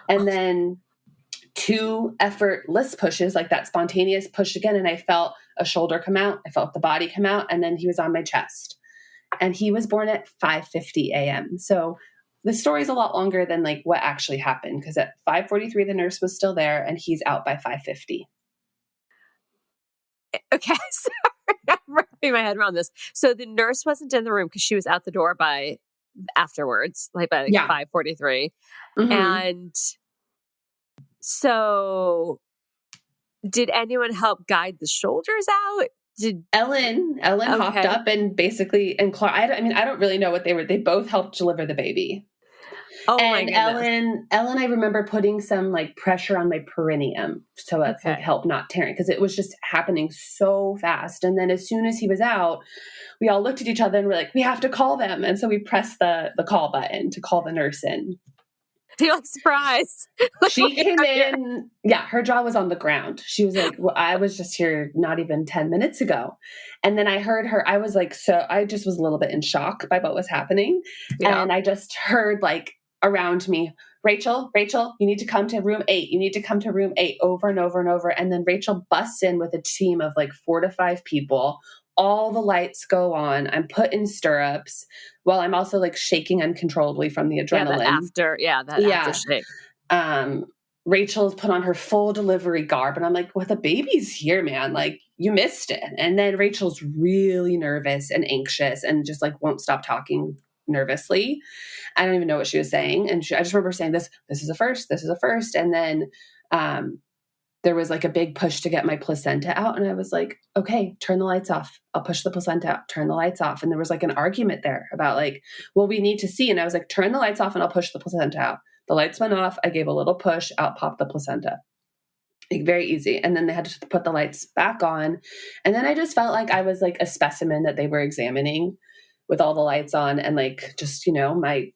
And then 2 effortless pushes, that spontaneous push again. And I felt a shoulder come out. I felt the body come out. And then he was on my chest. And he was born at 5:50 a.m. So the story's a lot longer than what actually happened. Because at 5:43, the nurse was still there and he's out by 5:50. Okay. Sorry. I'm wrapping my head around this. So the nurse wasn't in the room because she was out the door by afterwards, by 5:43. Mm-hmm. And so did anyone help guide the shoulders out? Did Ellen hopped up and basically, and Clark, I don't really know what they were. They both helped deliver the baby. Oh and my goodness. Ellen, I remember putting some pressure on my perineum. So that's help not tearing because it was just happening so fast. And then as soon as he was out, we all looked at each other and we're we have to call them. And so we pressed the call button to call the nurse in. You're surprise. She came in. Yeah, her jaw was on the ground. She was well, I was just here not even 10 minutes ago. And then I heard her. I was I just was a little bit in shock by what was happening. Yeah. And I just heard around me, Rachel, you need to come to room 8. You need to come to room 8 over and over and over. And then Rachel busts in with a team of 4 to 5 people. All the lights go on. I'm put in stirrups while I'm also shaking uncontrollably from the adrenaline. After shake. Rachel's put on her full delivery garb and I'm well, the baby's here, man. You missed it. And then Rachel's really nervous and anxious and just won't stop talking nervously. I don't even know what she was saying. And I just remember saying this is a first. This is a first. And then, there was a big push to get my placenta out. And I was okay, turn the lights off. I'll push the placenta out, turn the lights off. And there was an argument there about well, we need to see. And I was turn the lights off and I'll push the placenta out. The lights went off. I gave a little push, out popped the placenta. Very easy. And then they had to put the lights back on. And then I just felt I was a specimen that they were examining with all the lights on and just, my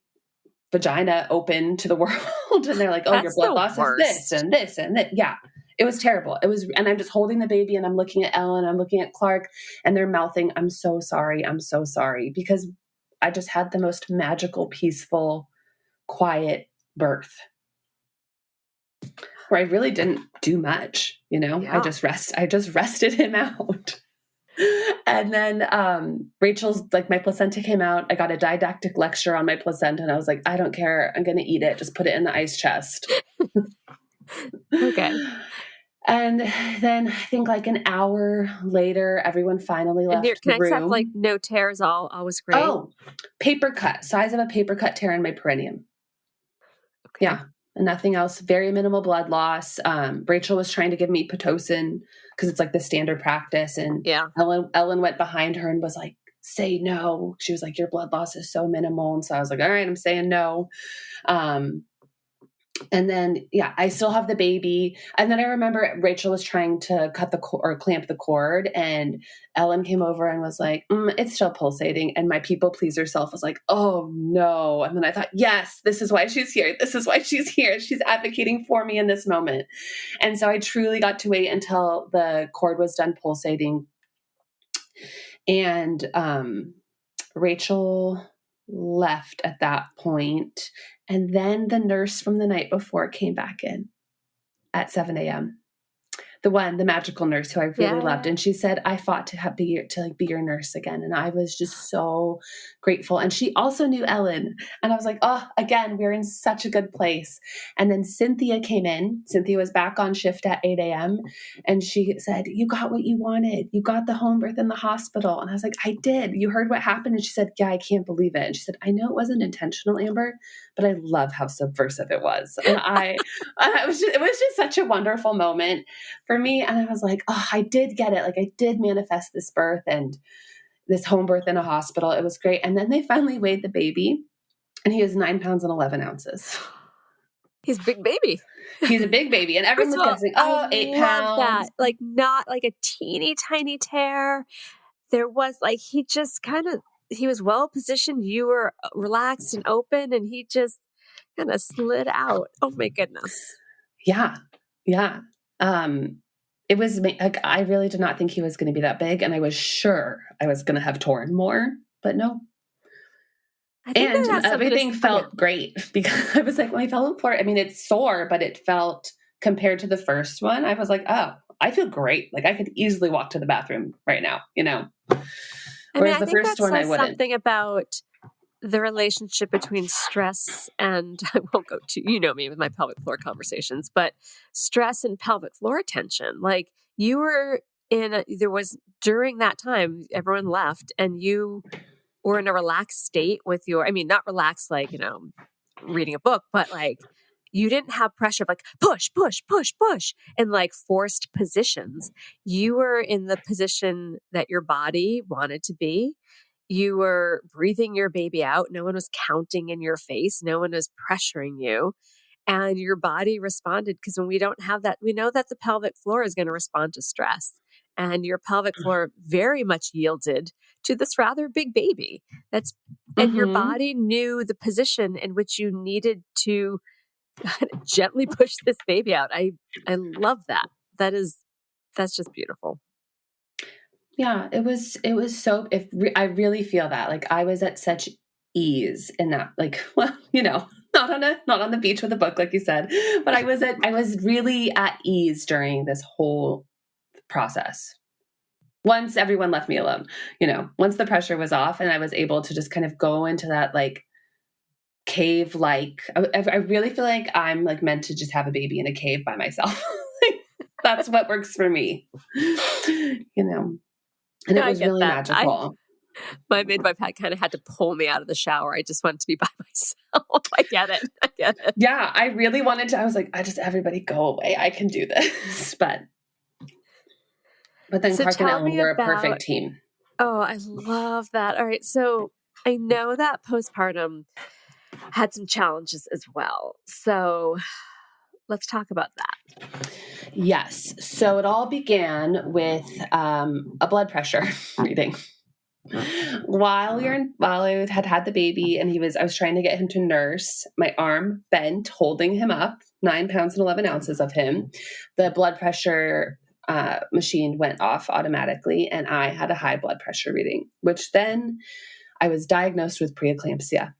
vagina open to the world. And they're oh, your blood loss is this and this and that. Yeah. It was terrible. And I'm just holding the baby and I'm looking at Ellen, I'm looking at Clark, and they're mouthing, I'm so sorry. I'm so sorry. Because I just had the most magical, peaceful, quiet birth where I really didn't do much, Yeah. I just rested him out. And then Rachel's my placenta came out. I got a didactic lecture on my placenta and I was I don't care. I'm going to eat it. Just put it in the ice chest. Okay. And then I think an hour later, everyone finally left the room. Can I have no tears? All was great. Oh, paper cut, size of a paper cut tear in my perineum. Okay. Yeah, and nothing else. Very minimal blood loss. Rachel was trying to give me Pitocin because it's the standard practice, and Ellen went behind her and was say no. She was your blood loss is so minimal, and so I was all right, I'm saying no. And then, yeah, I still have the baby. And then I remember Rachel was trying to cut the or clamp the cord, and Ellen came over and was like, it's still pulsating. And my people pleaser self was like, oh no. And then I thought, yes, this is why she's here. This is why she's here. She's advocating for me in this moment. And so I truly got to wait until the cord was done pulsating. And Rachel left at that point. And then the nurse from the night before came back in at 7 a.m. The magical nurse who I really loved. And she said, I fought to be your nurse again. And I was just so grateful. And she also knew Ellen. And I was like, oh, again, we're in such a good place. And then Cynthia came in. Cynthia was back on shift at 8 a.m. And she said, you got what you wanted. You got the home birth in the hospital. And I was like, I did. You heard what happened? And she said, yeah, I can't believe it. And she said, I know it wasn't intentional, Amber, but I love how subversive it was. And it was just such a wonderful moment for me. And I was like, oh, I did get it. Like I did manifest this birth and this home birth in a hospital. It was great. And then they finally weighed the baby, and he was 9 pounds and 11 ounces. He's a big baby. He's a big baby. And everyone was guessing, 8 pounds. That. Like not like a teeny tiny tear. There was like, he was well positioned. You were relaxed and open, and he just kind of slid out. Oh my goodness. Yeah. Yeah. It was like, I really did not think he was going to be that big. And I was sure I was going to have torn more, but no. And everything felt great, because I was like, when I fell apart, I mean, it's sore, but it felt, compared to the first one, I was like, oh, I feel great. Like I could easily walk to the bathroom right now, Whereas the first one, I wouldn't. Something about the relationship between stress and, I won't go to, me with my pelvic floor conversations, but stress and pelvic floor tension. Like you were during that time, everyone left, and you were in a relaxed state with not relaxed, like, reading a book, but like you didn't have pressure of like push, push, push, push, and like forced positions. You were in the position that your body wanted to be. You were breathing your baby out. No one was counting in your face. No one was pressuring you. And your body responded, because when we don't have that, we know that the pelvic floor is going to respond to stress. And your pelvic floor very much yielded to this rather big baby. And your body knew the position in which you needed to gently push this baby out. I love that. That's just beautiful. Yeah, it was so, I really feel that, like I was at such ease in that, like, well, not on the beach with a book, like you said, but I was really at ease during this whole process. Once everyone left me alone, once the pressure was off and I was able to just kind of go into that like cave, like I really feel like I'm like meant to just have a baby in a cave by myself. That's what works for me, And it was really magical. My midwife kind of had to pull me out of the shower. I just wanted to be by myself. I get it. Yeah, I really wanted to. I was like, everybody go away. I can do this. But then Clark and Ellen were a perfect team. Oh, I love that. All right. So I know that postpartum had some challenges as well. So let's talk about that. Yes. So it all began with a blood pressure reading. While I had the baby and I was trying to get him to nurse, my arm bent, holding him up, 9 pounds and 11 ounces of him. The blood pressure machine went off automatically, and I had a high blood pressure reading, which then I was diagnosed with preeclampsia.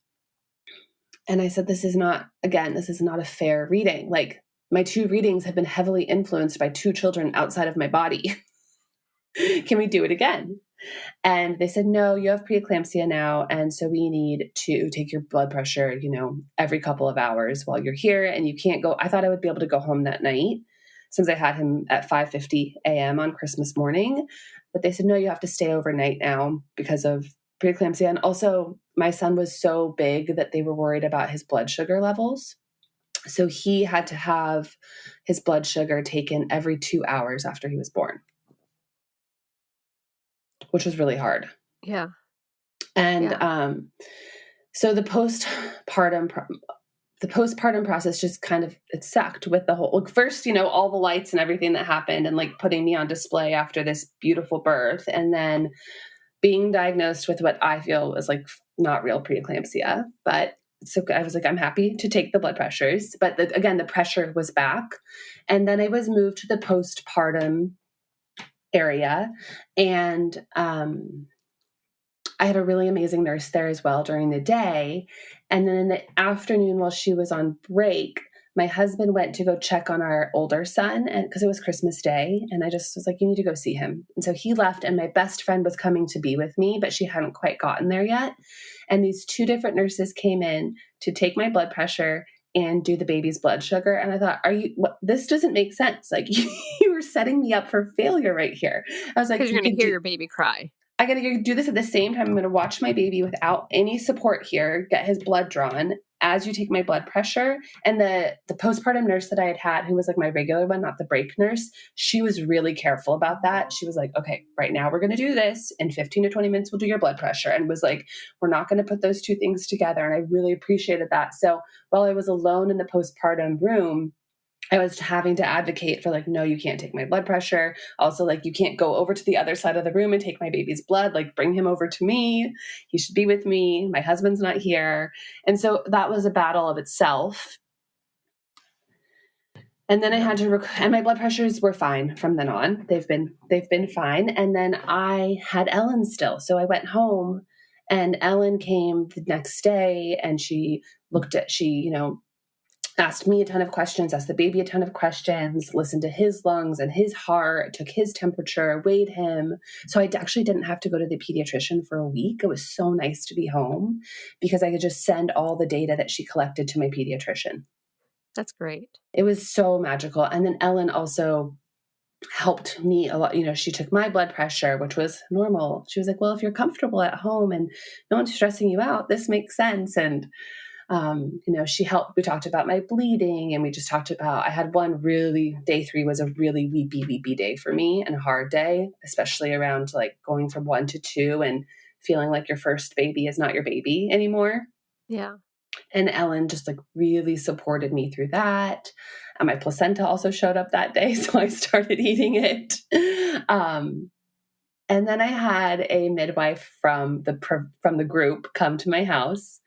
And I said, this is not a fair reading. Like, my 2 readings have been heavily influenced by 2 children outside of my body. Can we do it again? And they said, no, you have preeclampsia now. And so we need to take your blood pressure, every couple of hours while you're here. And you can't go. I thought I would be able to go home that night, since I had him at 5:50 a.m. on Christmas morning. But they said, no, you have to stay overnight now because of preeclampsia. And also my son was so big that they were worried about his blood sugar levels. So he had to have his blood sugar taken every 2 hours after he was born, which was really hard. Yeah. And so the postpartum the postpartum process just kind of, it sucked with the whole, like first, all the lights and everything that happened and like putting me on display after this beautiful birth. And then being diagnosed with what I feel was like not real preeclampsia, but so I was like, I'm happy to take the blood pressures, but again, the pressure was back. And then I was moved to the postpartum area. And I had a really amazing nurse there as well during the day. And then in the afternoon, while she was on break, my husband went to go check on our older son, and because it was Christmas Day, and I just was like, you need to go see him. And so he left, and my best friend was coming to be with me, but she hadn't quite gotten there yet. And these two different nurses came in to take my blood pressure and do the baby's blood sugar. And I thought, this doesn't make sense. Like you were setting me up for failure right here. I was like, because you're going to hear your baby cry. I got to do this at the same time. I'm going to watch my baby without any support here, get his blood drawn as you take my blood pressure. And the postpartum nurse that I had, who was like my regular one, not the break nurse, she was really careful about that. She was like, okay, right now we're going to do this. In 15 to 20 minutes, we'll do your blood pressure. And was like, we're not going to put those two things together. And I really appreciated that. So while I was alone in the postpartum room, I was having to advocate for like, no, you can't take my blood pressure. Also, like, you can't go over to the other side of the room and take my baby's blood. Like, bring him over to me. He should be with me. My husband's not here. And so that was a battle of itself. And then I had to, and my blood pressures were fine from then on. They've been fine. And then I had Ellen still. So I went home, and Ellen came the next day, and she asked me a ton of questions, asked the baby a ton of questions, listened to his lungs and his heart, took his temperature, weighed him. So I actually didn't have to go to the pediatrician for a week. It was so nice to be home because I could just send all the data that she collected to my pediatrician. That's great. It was so magical. And then Ellen also helped me a lot. She took my blood pressure, which was normal. She was like, well, if you're comfortable at home and no one's stressing you out, this makes sense. And she helped, we talked about my bleeding, and we just talked about, I had day 3 was a really weepy day for me, and a hard day, especially around like going from 1 to 2 and feeling like your first baby is not your baby anymore. Yeah. And Ellen just like really supported me through that. And my placenta also showed up that day. So I started eating it. And then I had a midwife from the group come to my house,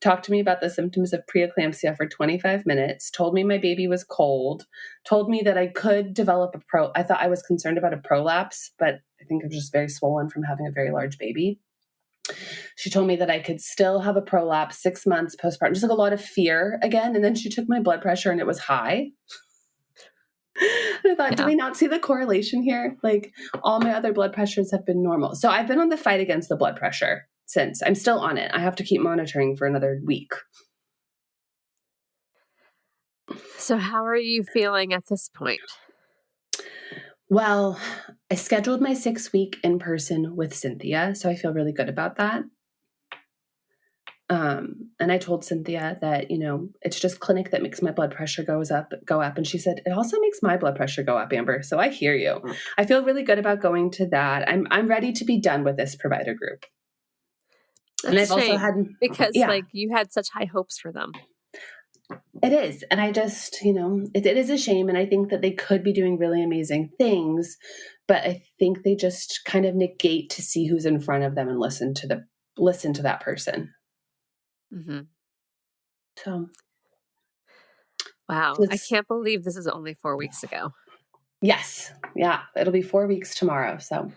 talked to me about the symptoms of preeclampsia for 25 minutes, told me my baby was cold, told me that I could develop I thought I was concerned about a prolapse, but I think I'm just very swollen from having a very large baby. She told me that I could still have a prolapse 6 months postpartum, just like a lot of fear again. And then she took my blood pressure and it was high. And I thought, do we not see the correlation here? Like, all my other blood pressures have been normal. So I've been on the fight against the blood pressure since. I'm still on it. I have to keep monitoring for another week. So how are you feeling at this point? Well, I scheduled my 6-week in person with Cynthia, so I feel really good about that. And I told Cynthia that, it's just clinic that makes my blood pressure go up. And she said, it also makes my blood pressure go up, Amber. So I hear you. I feel really good about going to that. I'm ready to be done with this provider group. That's and I've also had, because you had such high hopes for them. It is. And I just, it is a shame. And I think that they could be doing really amazing things, but I think they just kind of negate to see who's in front of them and listen to that person. Mm-hmm. So. Wow. I can't believe this is only 4 weeks ago. Yes. Yeah. It'll be 4 weeks tomorrow. So.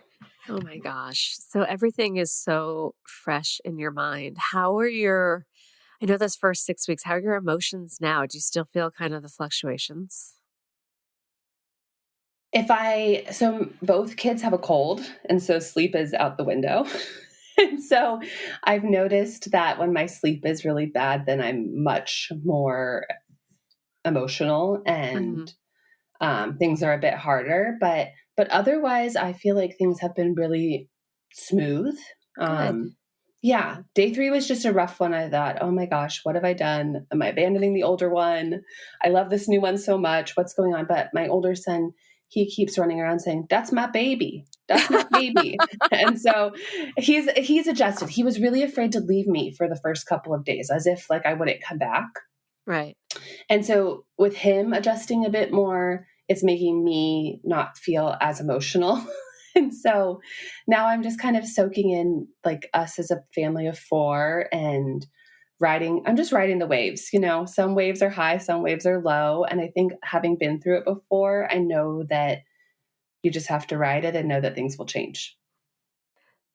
Oh my gosh. So everything is so fresh in your mind. I know those first 6 weeks, how are your emotions now? Do you still feel kind of the fluctuations? So both kids have a cold, and so sleep is out the window. And so I've noticed that when my sleep is really bad, then I'm much more emotional and things are a bit harder. But otherwise, I feel like things have been really smooth. Yeah. Day 3 was just a rough one. I thought, oh my gosh, what have I done? Am I abandoning the older one? I love this new one so much. What's going on? But my older son, he keeps running around saying, that's my baby. That's my baby. And so he's adjusted. He was really afraid to leave me for the first couple of days, as if like I wouldn't come back. Right. And so with him adjusting a bit more, it's making me not feel as emotional. And so now I'm just kind of soaking in like us as a family of 4 and I'm just riding the waves. Some waves are high, some waves are low. And I think having been through it before, I know that you just have to ride it and know that things will change.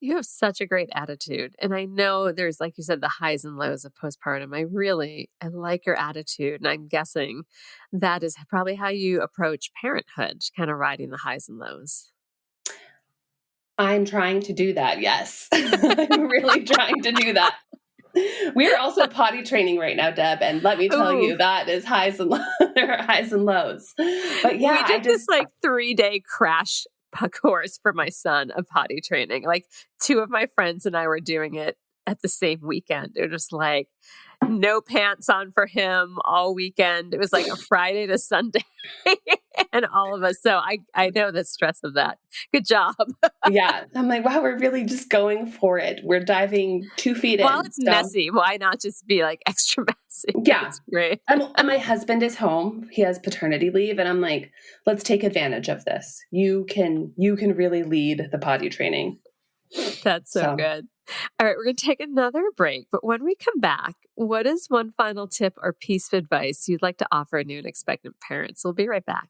You have such a great attitude. And I know there's, like you said, the highs and lows of postpartum. I like your attitude. And I'm guessing that is probably how you approach parenthood, kind of riding the highs and lows. I'm trying to do that. Yes. I'm really trying to do that. We're also potty training right now, Deb. And let me tell you, that is highs and lows. There are highs and lows. But yeah, we did this 3-day crash course for my son of potty training. Like 2 of my friends and I were doing it at the same weekend. It was like no pants on for him all weekend. It was like a Friday to Sunday and all of us. So I know the stress of that. Good job. Yeah. I'm like, wow, we're really just going for it. We're diving 2 feet in. While it's messy, why not just be like extra messy? Yeah. It's great. And my husband is home. He has paternity leave. And I'm like, let's take advantage of this. You can really lead the potty training. That's so good. All right, we're going to take another break. But when we come back, what is one final tip or piece of advice you'd like to offer new and expectant parents? We'll be right back.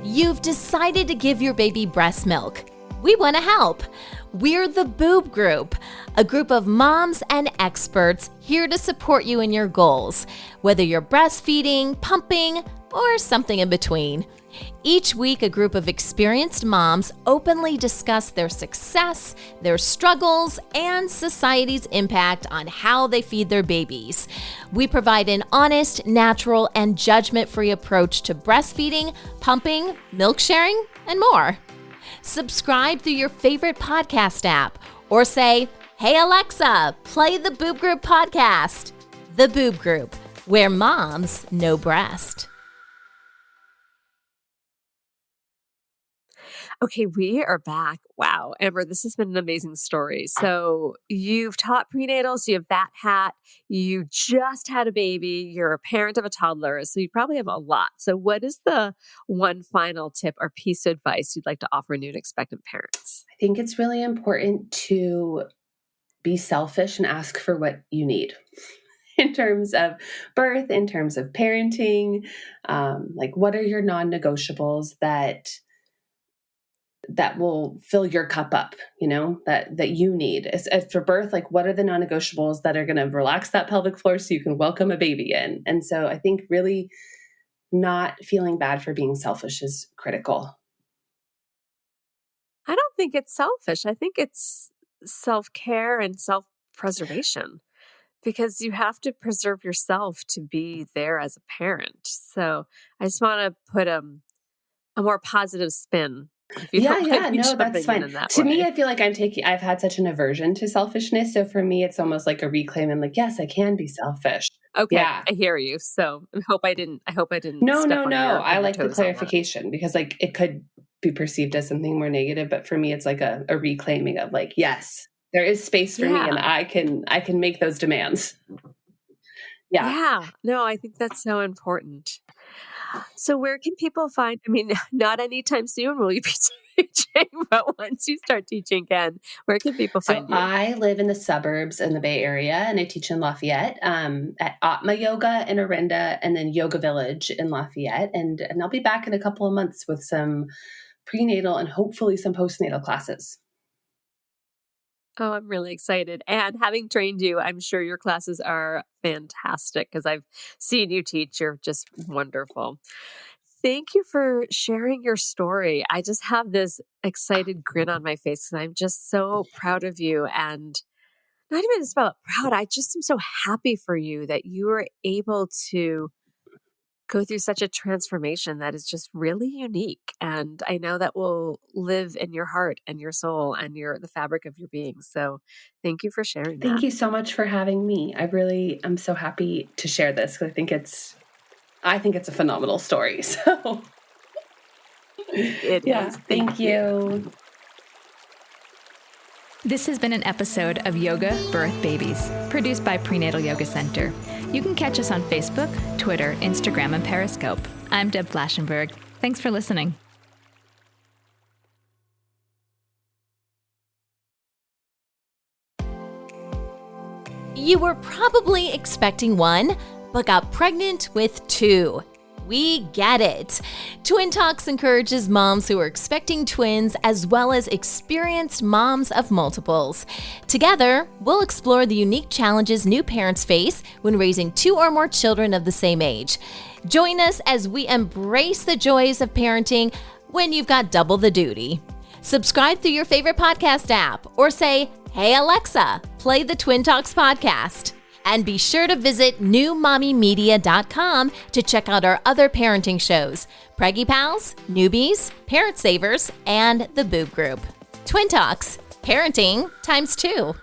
You've decided to give your baby breast milk. We want to help. We're the Boob Group, a group of moms and experts here to support you in your goals, whether you're breastfeeding, pumping, or something in between. Each week, a group of experienced moms openly discuss their success, their struggles, and society's impact on how they feed their babies. We provide an honest, natural, and judgment-free approach to breastfeeding, pumping, milk sharing, and more. Subscribe through your favorite podcast app or say, "Hey Alexa, play the Boob Group podcast." The Boob Group, where moms know breast. Okay, we are back. Wow, Amber, this has been an amazing story. So you've taught prenatal, so you have that hat. You just had a baby. You're a parent of a toddler, so you probably have a lot. So what is the one final tip or piece of advice you'd like to offer new and expectant parents? I think it's really important to be selfish and ask for what you need in terms of birth, in terms of parenting. Like, what are your non-negotiables that will fill your cup up, that you need. As for birth, like, what are the non-negotiables that are going to relax that pelvic floor so you can welcome a baby in? And so I think really not feeling bad for being selfish is critical. I don't think it's selfish. I think it's self-care and self-preservation, because you have to preserve yourself to be there as a parent. So I just want to put a more positive spin. No, that's fine. To me, I feel like I've had such an aversion to selfishness. So for me, it's almost like a reclaim. I'm like, yes, I can be selfish. Okay. Yeah. I hear you. So I hope I didn't. No. I like the clarification because like it could be perceived as something more negative, but for me, it's like a reclaiming of like, yes, there is space for me and I can make those demands. Yeah. No, I think that's so important. So where can people find, not anytime soon will you be teaching, but once you start teaching again, where can people find you? I live in the suburbs in the Bay Area and I teach in Lafayette at Atma Yoga in Orinda and then Yoga Village in Lafayette. And I'll be back in a couple of months with some prenatal and hopefully some postnatal classes. Oh, I'm really excited. And having trained you, I'm sure your classes are fantastic because I've seen you teach. You're just wonderful. Thank you for sharing your story. I just have this excited grin on my face and I'm just so proud of you. And not even just about proud, I just am so happy for you that you were able to go through such a transformation that is just really unique. And I know that will live in your heart and your soul and the fabric of your being. So thank you for sharing that. Thank you so much for having me. I'm so happy to share this because I think it's a phenomenal story. So it is. Thank you. This has been an episode of Yoga, Birth, Babies, produced by Prenatal Yoga Center. You can catch us on Facebook, Twitter, Instagram, and Periscope. I'm Deb Flaschenberg. Thanks for listening. You were probably expecting one, but got pregnant with two. We get it. Twin Talks encourages moms who are expecting twins as well as experienced moms of multiples. Together, we'll explore the unique challenges new parents face when raising two or more children of the same age. Join us as we embrace the joys of parenting when you've got double the duty. Subscribe through your favorite podcast app or say, "Hey Alexa, play the Twin Talks podcast." And be sure to visit newmommymedia.com to check out our other parenting shows, Preggy Pals, Newbies, Parent Savers, and the Boob Group. Twin Talks, parenting times 2.